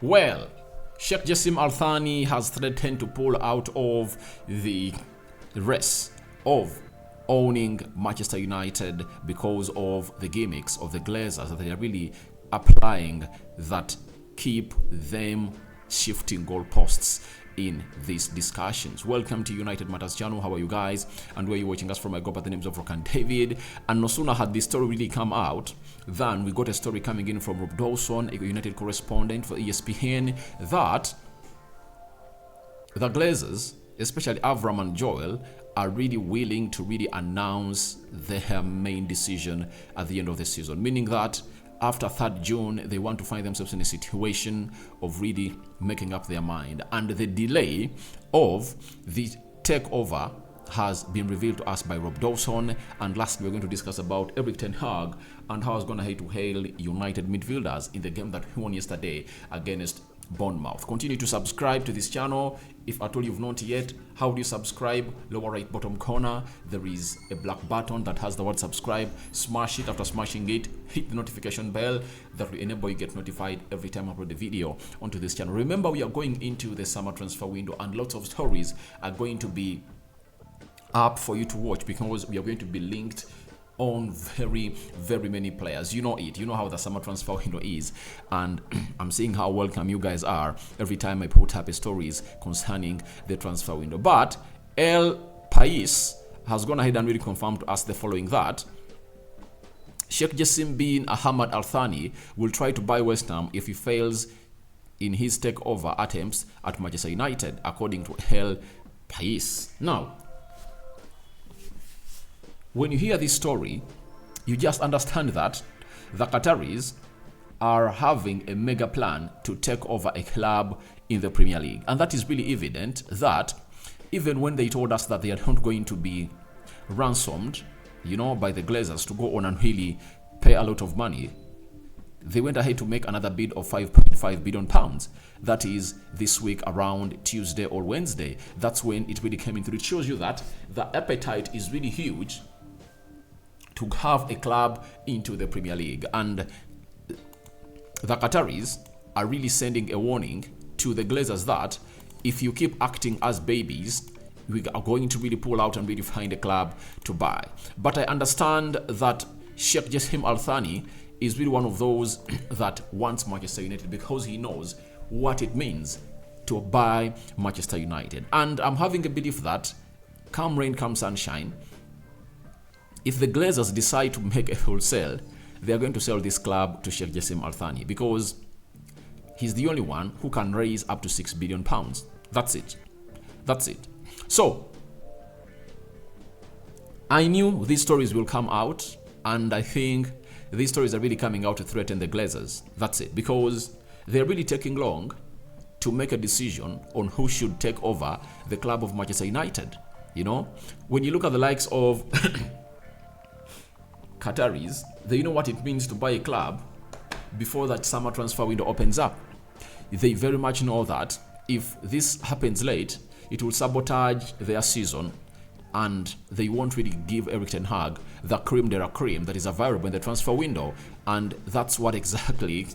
Well, Sheikh Jassim Al Thani has threatened to pull out of the race of owning Manchester United because of the gimmicks of the Glazers that they are really applying that keep them shifting goalposts in these discussions. Welcome to United Matters channel. How are you guys? And where are you watching us from? I go by the names of Rock and David. And no sooner had this story really come out than we got a story coming in from Rob Dawson, a United correspondent for ESPN, that the Glazers, especially Avram and Joel, are really willing to really announce their main decision at the end of the season, meaning that after 3rd June, they want to find themselves in a situation of really making up their mind. And the delay of the takeover has been revealed to us by Rob Dawson. And lastly, we're going to discuss about Erik ten Hag and how he's going to hail United midfielders in the game that he won yesterday against Bournemouth. Continue to subscribe to this channel. If at all you've not yet, how do you subscribe? Lower right bottom corner, there is a black button that has the word subscribe. Smash it. After smashing it, hit the notification bell. That will enable you get notified every time I upload a video onto this channel. Remember, we are going into the summer transfer window and lots of stories are going to be up for you to watch because we are going to be linked on very many players. You know it. You know how the summer transfer window is, and I'm seeing how welcome you guys are every time I put up stories concerning the transfer window. But El Pais has gone ahead and really confirmed to us the following: that Sheikh Jassim bin Ahmad Al Thani will try to buy West Ham if he fails in his takeover attempts at Manchester United, according to El Pais. Now, when you hear this story, you just understand that the Qataris are having a mega plan to take over a club in the Premier League. And that is really evident that even when they told us that they are not going to be ransomed, by the Glazers to go on and really pay a lot of money, they went ahead to make another bid of £5.5 billion. That is this week around Tuesday or Wednesday. That's when it really came in through. It shows you that the appetite is really huge to have a club into the Premier League. And the Qataris are really sending a warning to the Glazers that if you keep acting as babies, we are going to really pull out and really find a club to buy. But I understand that Sheikh Jassim Al Thani is really one of those that wants Manchester United because he knows what it means to buy Manchester United. And I'm having a belief that come rain, come sunshine, if the Glazers decide to make a wholesale, they are going to sell this club to Sheikh Jassim Al Thani because he's the only one who can raise up to £6 billion. That's it. That's it. So, I knew these stories will come out, and I think these stories are really coming out to threaten the Glazers. That's it. Because they're really taking long to make a decision on who should take over the club of Manchester United. When you look at the likes of Qataris, they know what it means to buy a club before that summer transfer window opens up. They very much know that if this happens late, it will sabotage their season, and they won't really give Erik ten Hag the cream de la cream that is available in the transfer window. And that's what exactly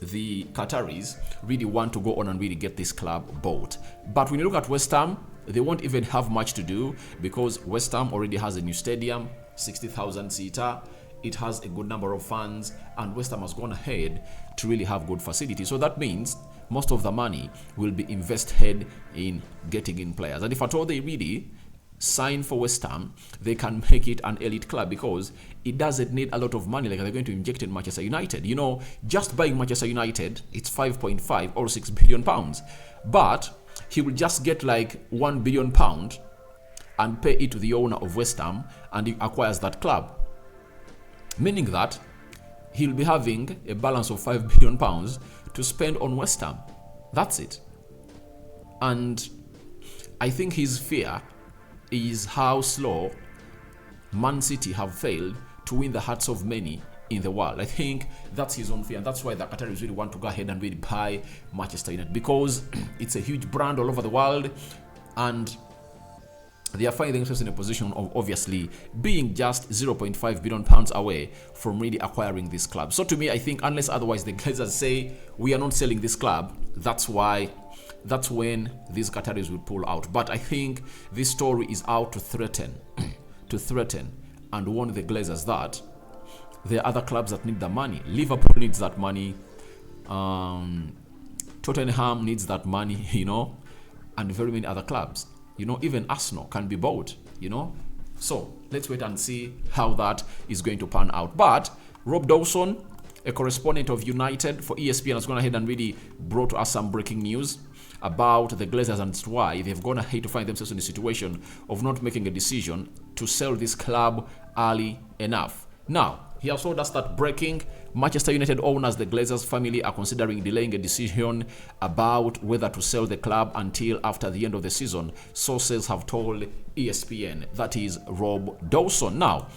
the Qataris really want to go on and really get this club bought. But when you look at West Ham, they won't even have much to do because West Ham already has a new stadium, 60,000 seater. It has a good number of fans, and West Ham has gone ahead to really have good facilities. So that means most of the money will be invested in getting in players. And if at all they really sign for West Ham, they can make it an elite club because it doesn't need a lot of money like they're going to inject in Manchester United. Just buying Manchester United, it's 5.5 or 6 billion pounds. But he will just get like £1 billion and pay it to the owner of West Ham, and he acquires that club. Meaning that he'll be having a balance of £5 billion to spend on West Ham. That's it. And I think his fear is how slow Man City have failed to win the hearts of many in the world. I think that's his own fear, and that's why the Qataris really want to go ahead and really buy Manchester United because it's a huge brand all over the world, and they are finding themselves in a position of obviously being just 0.5 billion pounds away from really acquiring this club. So to me, I think unless otherwise the Glazers say we are not selling this club, that's when these Qataris will pull out. But I think this story is out to threaten and warn the Glazers that there are other clubs that need the money. Liverpool needs that money. Tottenham needs that money, and very many other clubs. Even Arsenal can be bought, So let's wait and see how that is going to pan out. But Rob Dawson, a correspondent of United for ESPN, has gone ahead and really brought to us some breaking news about the Glazers and why they've gone ahead to find themselves in a situation of not making a decision to sell this club early enough. Now, he has told us that breaking Manchester United owners, the Glazers family, are considering delaying a decision about whether to sell the club until after the end of the season, sources have told ESPN. That is Rob Dawson. Now,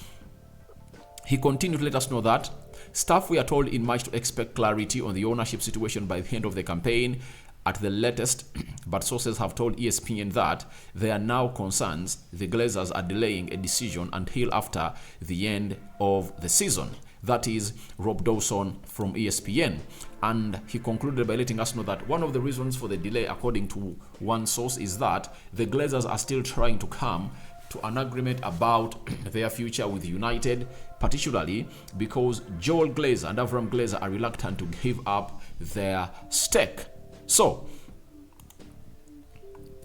he continued to let us know that staff were told in March to expect clarity on the ownership situation by the end of the campaign at the latest, but sources have told ESPN that there are now concerns the Glazers are delaying a decision until after the end of the season. That is Rob Dawson from ESPN. And he concluded by letting us know that one of the reasons for the delay, according to one source, is that the Glazers are still trying to come to an agreement about their future with United, particularly because Joel Glazer and Avram Glazer are reluctant to give up their stake. So,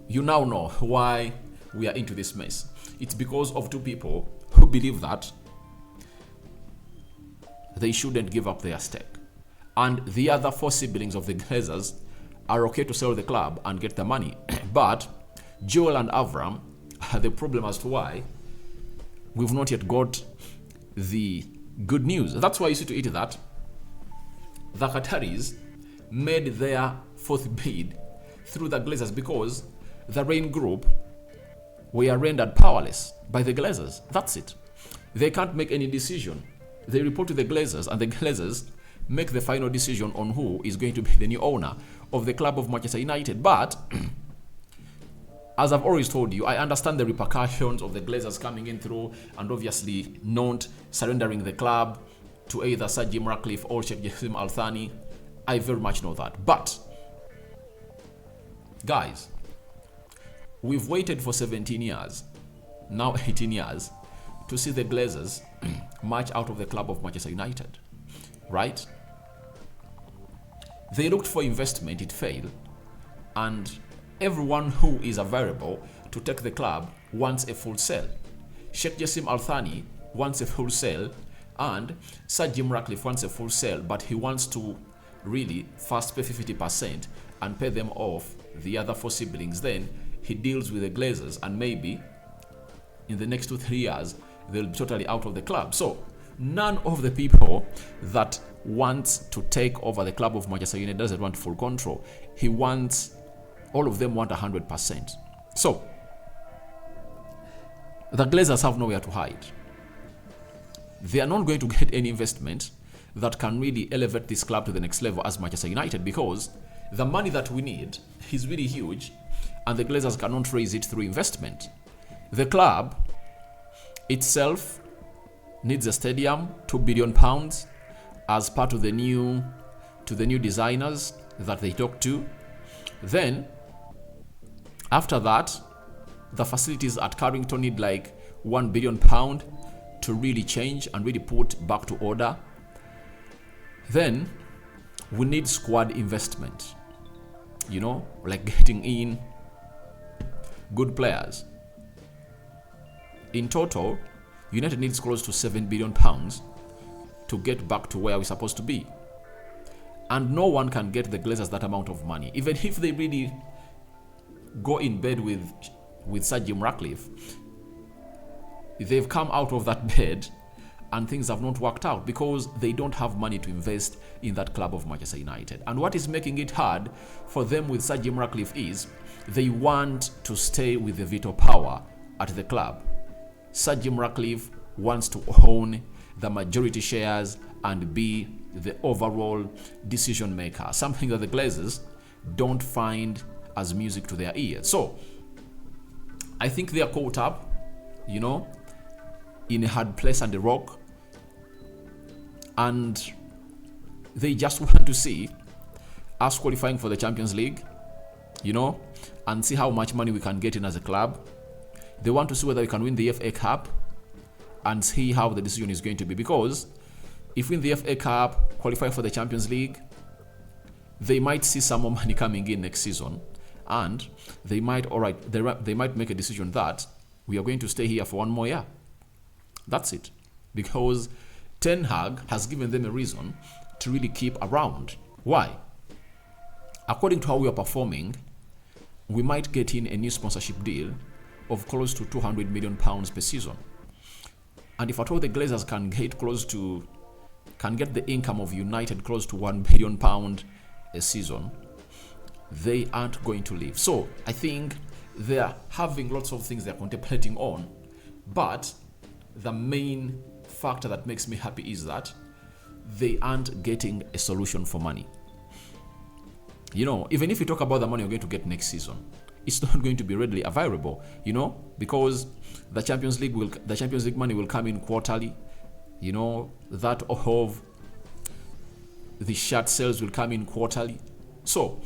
you now know why we are into this mess. It's because of two people who believe that they shouldn't give up their stake. And the other four siblings of the Glazers are okay to sell the club and get the money. But Joel and Avram are the problem as to why we've not yet got the good news. That's why you see to it that the Qataris made their fourth bid through the Glazers because the Rain Group were rendered powerless by the Glazers. That's it. They can't make any decision. They report to the Glazers, and the Glazers make the final decision on who is going to be the new owner of the club of Manchester United. But as I've always told you, I understand the repercussions of the Glazers coming in through and obviously not surrendering the club to either Sir Jim Ratcliffe or Sheikh Jassim Al Thani. I very much know that. But, guys, we've waited for 17 years, now 18 years, to see the Glazers march out of the club of Manchester United, right? They looked for investment, it failed, and everyone who is available to take the club wants a full sale. Sheikh Jassim Al Thani wants a full sale, and Sir Jim Ratcliffe wants a full sale, but he wants to really first pay 50% and pay them off the other four siblings. Then he deals with the Glazers, and maybe in the next 2-3 years they'll be totally out of the club. So none of the people that wants to take over the club of Manchester United doesn't want full control. All of them want 100%. So the Glazers have nowhere to hide. They are not going to get any investment that can really elevate this club to the next level as Manchester United, because the money that we need is really huge and the Glazers cannot raise it through investment. The club itself needs a stadium, £2 billion, as part of the new designers that they talk to. Then after that, the facilities at Carrington need like £1 billion to really change and really put back to order. Then we need squad investment, like getting in good players. In total, United needs close to £7 billion to get back to where we're supposed to be. And no one can get the Glazers that amount of money. Even if they really go in bed with Sir Jim Ratcliffe, they've come out of that bed and things have not worked out because they don't have money to invest in that club of Manchester United. And what is making it hard for them with Sir Jim Ratcliffe is they want to stay with the veto power at the club. Sir Jim Ratcliffe wants to own the majority shares and be the overall decision maker, something that the Glazers don't find as music to their ears. So I think they are caught up, you know, in a hard place and a rock, and they just want to see us qualifying for the Champions League, you know, and see how much money we can get in as a club. They want to see whether we can win the FA Cup and see how the decision is going to be. Because if we win the FA Cup, qualify for the Champions League, they might see some more money coming in next season, and they might, they might make a decision that we are going to stay here for one more year. That's it. Because Ten Hag has given them a reason to really keep around. Why? According to how we are performing, we might get in a new sponsorship deal of close to £200 million per season. And if at all the Glazers can get the income of United close to £1 billion a season, they aren't going to leave. So I think they're having lots of things they're contemplating on, but the main factor that makes me happy is that they aren't getting a solution for money. You know, even if you talk about the money you're going to get next season, it's not going to be readily available, you know, because the Champions League money will come in quarterly, you know, that of the shirt sales will come in quarterly. So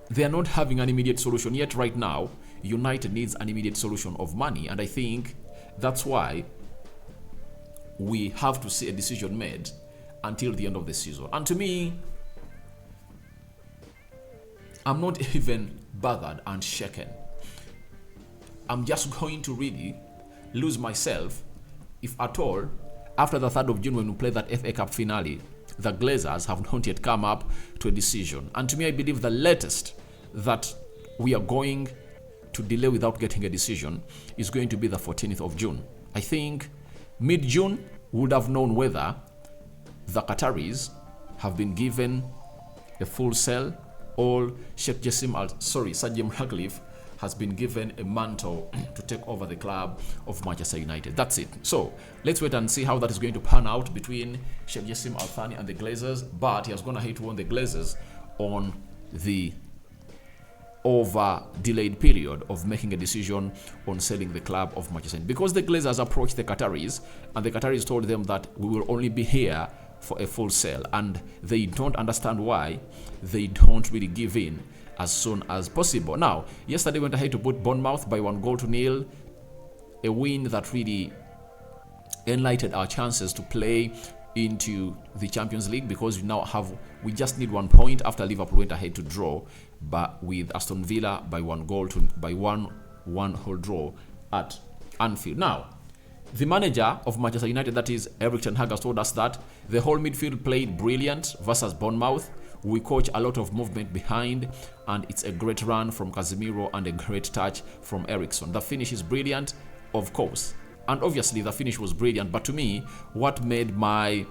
they are not having an immediate solution yet. Right now, United needs an immediate solution of money, and I think that's why we have to see a decision made until the end of the season. And to me, I'm not even bothered and shaken. I'm just going to really lose myself if at all, after the 3rd of June when we play that FA Cup finale, the Glazers have not yet come up to a decision. And to me, I believe the latest that we are going to delay without getting a decision is going to be the 14th of June. I think mid-June we would have known whether the Qataris have been given a full sell or Sheikh Jassim, Sir Jim Ratcliffe has been given a mantle to take over the club of Manchester United. That's it. So let's wait and see how that is going to pan out between Sheikh Jassim Al Thani and the Glazers. But he has gone ahead to warn the Glazers on the over delayed period of making a decision on selling the club of Manchester United, because the Glazers approached the Qataris and the Qataris told them that we will only be here for a full sale, and they don't understand why they don't really give in as soon as possible. Now, yesterday went ahead to beat Bournemouth by 1-0, a win that really enlightened our chances to play into the Champions League, because we just need 1 point after Liverpool went ahead to draw but with Aston Villa by 1-1 draw at Anfield. Now, the manager of Manchester United, that is Erik ten Hag, has told us that the whole midfield played brilliant versus Bournemouth. We coach a lot of movement behind, and it's a great run from Casemiro and a great touch from Eriksen. The finish is brilliant, of course, and obviously the finish was brilliant. But to me, what made my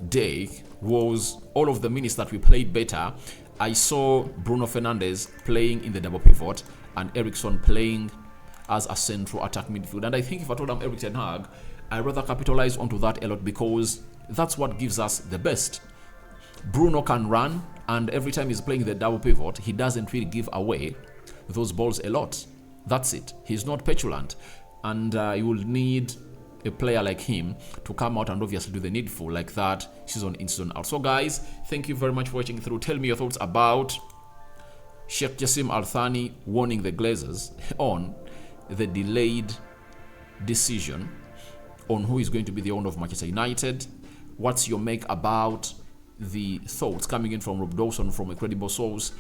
day was all of the minutes that we played better. I saw Bruno Fernandes playing in the double pivot and Eriksen playing as a central attack midfield. And I think if I told them Erik ten Hag, I'd rather capitalize onto that a lot, because that's what gives us the best. Bruno can run, and every time he's playing the double pivot, he doesn't really give away those balls a lot. That's it. He's not petulant, and you will need a player like him to come out and obviously do the needful like that season in, season out. So guys, thank you very much for watching through. Tell me your thoughts about Sheikh Jassim Al Thani warning the Glazers on the delayed decision on who is going to be the owner of Manchester United. What's your make about the thoughts coming in from Rob Dawson from a credible source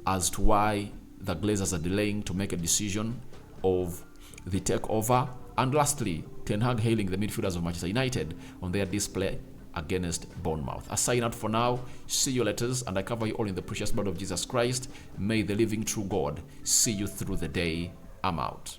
as to why the Glazers are delaying to make a decision of the takeover? And lastly, Ten Hag hailing the midfielders of Manchester United on their display against Bournemouth. I sign out for now. See you later, and I cover you all in the precious blood of Jesus Christ. May the living true God see you through the day. I'm out.